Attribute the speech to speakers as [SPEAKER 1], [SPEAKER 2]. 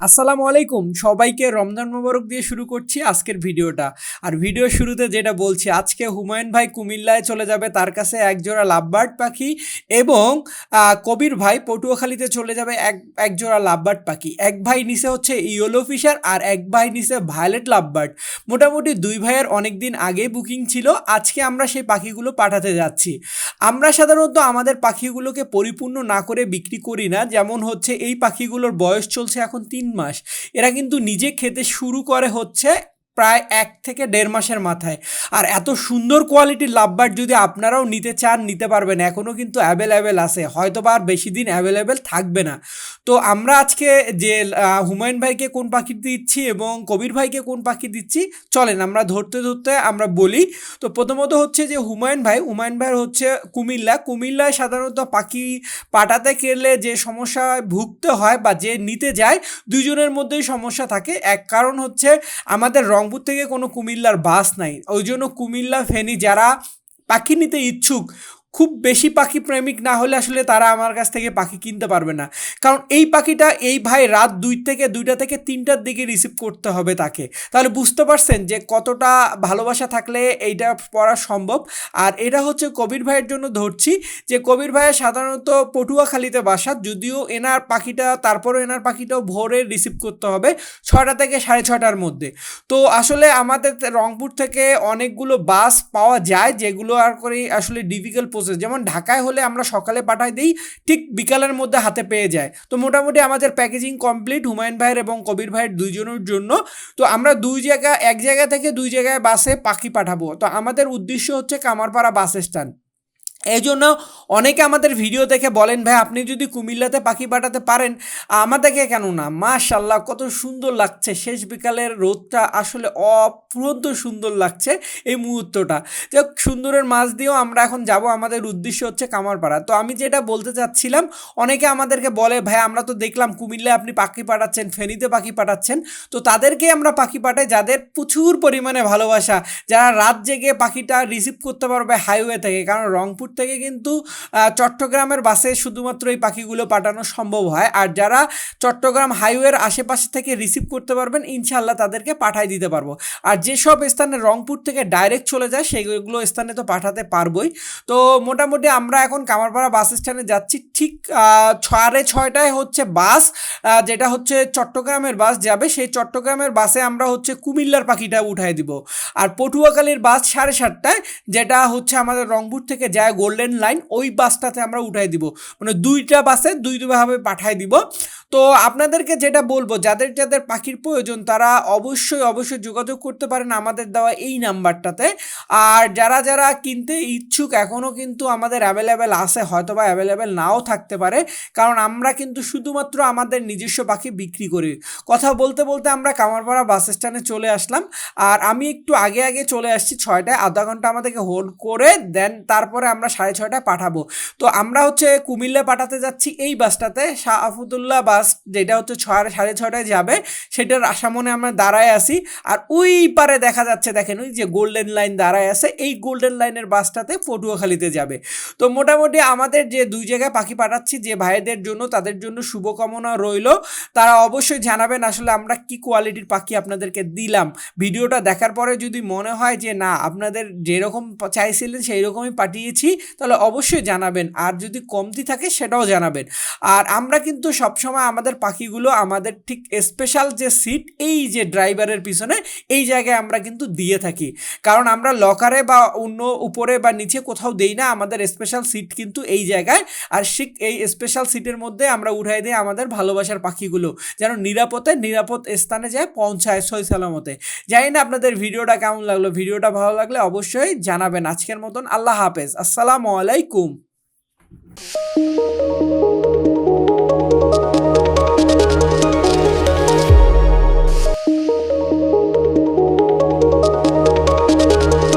[SPEAKER 1] আসসালামু আলাইকুম, সবাইকে রমজান মোবারক দিয়ে শুরু করছি আজকের ভিডিওটা। আর ভিডিওর শুরুতে যেটা বলছি, আজকে হুমায়ুন ভাই কুমিল্লায় চলে যাবে, তার কাছে একজোড়া লাভবার্ড পাখি। এবং কবির ভাই পটুয়াখালীতে চলে যাবে একজোড়া লাভবার্ড পাখি। এক ভাই নিচে হচ্ছে ইয়েলো ফিশার আর এক ভাই নিচে ভায়োলেট লাভবার্ড। মোটামুটি দুই ভাইয়ের অনেক দিন আগেই বুকিং ছিল। আজকে আমরা সেই পাখিগুলো পাঠাতে যাচ্ছি। আমরা সাধারণত আমাদের পাখিগুলোকে পরিপূর্ণ না করে বিক্রি করি না। যেমন হচ্ছে এই পাখিগুলোর বয়স চলছে এখন 3 মাস। এরা কিন্তু নিজে খেতে শুরু করে হচ্ছে প্রায় 1 থেকে 1.5 মাসের মাথায়। আর এত সুন্দর কোয়ালিটির লাভবার্ড যদি আপনারাও নিতে চান, নিতে পারবেন। এখনও কিন্তু অ্যাভেলেবেল আছে, হয়তো বা আর বেশি দিন অ্যাভেলেবেল থাকবে না। তো আমরা আজকে যে হুমায়ুন ভাইকে কোন পাখি দিচ্ছি এবং কবির ভাইকে কোন পাখি দিচ্ছি, চলেন আমরা ধরতে ধরতে আমরা বলি। তো প্রথমত হচ্ছে যে হুমায়ুন ভাইয়ের হচ্ছে কুমিল্লায় সাধারণত পাখি পাঠাতে গেলে যে সমস্যায় ভুগতে হয় বা যে নিতে যায়, দুজনের মধ্যেই সমস্যা থাকে। এক কারণ হচ্ছে আমাদের রংপুর থেকে কোনো কুমিল্লার বাস নাই, ওই জন্য কুমিল্লা ফেনী যারা পাখি নিতে ইচ্ছুক, খুব বেশি পাখি প্রেমিক না হলে আসলে তারা আমার কাছ থেকে পাখি কিনতে পারবে না। কারণ এই পাখিটা এই ভাই রাত 2টা থেকে 3টার দিকে রিসিভ করতে হবে তাকে। তাহলে বুঝতে পারছেন যে কতটা ভালোবাসা থাকলে এইটা পড়া সম্ভব। আর এটা হচ্ছে কবির ভাইয়ের জন্য ধরছি, যে কবির ভাইয়ের সাধারণত পটুয়াখালীতে বাসা, যদিও এনার পাখিটাও ভোরে রিসিভ করতে হবে 6টা থেকে 6:30টার মধ্যে। তো আসলে আমাদের রংপুর থেকে অনেকগুলো বাস পাওয়া যায়, যেগুলো আর করে আসলে ডিফিকাল্ট প্রসেস। যেমন ঢাকায় হলে আমরা সকালে পাঠাই দিই, ঠিক বিকালের মধ্যে হাতে পেয়ে যায়। তো মোটামুটি আমাদের প্যাকেজিং কমপ্লিট হুমায়ুন ভাইয়ের এবং কবির ভাইয়ের দুইজনের জন্য। তো আমরা এক জায়গা থেকে দুই জায়গায় বাসে পাখি পাঠাবো। তো আমাদের উদ্দেশ্য হচ্ছে কামারপাড়া বাস স্ট্যান্ড। এই জন্য অনেকে আমাদের ভিডিও দেখে বলেন, ভাই আপনি যদি কুমিল্লাতে পাখি পাঠাতে পারেন আমাদেরকে কেন না। মাশাআল্লাহ, কত সুন্দর লাগছে, শেষ বিকালের রোদটা আসলে অফুরন্ত সুন্দর লাগছে এই মুহূর্তটা। যে সুন্দরের মাছ দিয়েও আমরা এখন যাব, আমাদের উদ্দেশ্য হচ্ছে কামারপাড়া। তো আমি যেটা বলতে চাচ্ছিলাম, অনেকে আমাদেরকে বলে, ভাই আমরা তো দেখলাম কুমিল্লায় আপনি পাখি পাঠাচ্ছেন, ফেনীতে পাখি পাঠাচ্ছেন। তো তাদেরকে আমরা পাখি পাঠাই যাদের প্রচুর পরিমাণে ভালোবাসা, যারা রাত জেগে পাখিটা রিসিভ করতে পারবে হাইওয়ে থেকে। কারণ রংপুর থেকে কিন্তু চট্টগ্রামের বাসে শুধুমাত্র এই পাখিগুলো পাঠানো সম্ভব হয়। আর যারা চট্টগ্রাম হাইওয়ের আশেপাশে থেকে রিসিভ করতে পারবেন, ইনশাল্লাহ তাদেরকে পাঠাই দিতে পারবো। আর যেসব স্থানে রংপুর থেকে ডাইরেক্ট চলে যায় সেগুলো স্থানে তো পাঠাতে পারবোই। তো মোটামুটি আমরা এখন কামারপাড়া বাস স্ট্যান্ডে যাচ্ছি। ঠিক 6:30টায় হচ্ছে বাস, যেটা হচ্ছে চট্টগ্রামের বাস যাবে। সেই চট্টগ্রামের বাসে আমরা হচ্ছে কুমিল্লার পাখিটা উঠাই দিব। আর পটুয়াখালীর বাস 7:30টায়, যেটা হচ্ছে আমাদের রংপুর থেকে যায় গোল্ডেন লাইন, ওই বাসটাতে আমরা উঠাই দিব। মানে দুইটা বাসে দুইভাবে পাঠাই দিব। তো আপনাদেরকে যেটা বলবো, যাদের যাদের পাখির প্রয়োজন তারা অবশ্যই যোগাযোগ করতে পারেন আমাদের দেওয়া এই নাম্বারটাতে। আর যারা যারা কিনতে ইচ্ছুক এখনও কিন্তু আমাদের অ্যাভেলেবেল আছে, হয়তো বা অ্যাভেলেবেল নাও থাকতে পারে। কারণ আমরা কিন্তু শুধুমাত্র আমাদের নিজস্ব পাখি বিক্রি করি। কথা বলতে বলতে আমরা কামারপাড়া বাস স্ট্যান্ডে চলে আসলাম। আর আমি একটু আগে চলে আসছি, 6টায়, আধা ঘন্টা আমাদেরকে হোল্ড করে দেন, তারপরে আমরা 6:30টায় পাঠাবো। তো আমরা হচ্ছে কুমিল্লা পাঠাতে যাচ্ছি এই বাসটাতে, শাহ আফুদুল্লাহ বাস, যেটা হচ্ছে 6:30টায় যাবে। সেটার সামনে আমরা দাঁড়ায় আছি। আর ওই পারে দেখা যাচ্ছে, দেখেন ওই যে গোল্ডেন লাইন দাঁড়ায় আছে, এই গোল্ডেন লাইনের বাসটাতে পটুয়াখালীতে যাবে। তো মোটামুটি আমাদের যে দুই জায়গায় পাখি পাঠাচ্ছি যে ভাইদের জন্য, তাদের জন্য শুভকামনা রইল। তারা অবশ্যই জানাবেন আসলে আমরা কি কোয়ালিটির পাখি আপনাদেরকে দিলাম। ভিডিওটা দেখার পরে যদি মনে হয় যে না, আপনাদের যেরকম চাইছিলেন সেই রকমই পাঠিয়েছি, তাহলে অবশ্যই জানাবেন। আর যদি কমতি থাকে সেটাও জানাবেন। আর আমরা কিন্তু সবসময় আমাদের পাখিগুলো আমাদের ঠিক স্পেশাল যে সিট, এই যে ড্রাইভারের পিছনে, এই জায়গায় আমরা কিন্তু দিয়ে থাকি। কারণ আমরা লকারে বা অন্য উপরে বা নিচে কোথাও দেই না, আমাদের স্পেশাল সিট কিন্তু এই জায়গায়। আর ঠিক এই স্পেশাল সিটের মধ্যে আমরা উঠাই দিই আমাদের ভালোবাসার পাখিগুলো, যেন নিরাপদ স্থানে যায়, পৌঁছায় সহি সালামতে। জানি না আপনাদের ভিডিওটা কেমন লাগলো। ভিডিওটা ভালো লাগলে অবশ্যই জানাবেন। আজকের মতন আল্লাহ হাফেজ, আসসালামু আলাইকুম।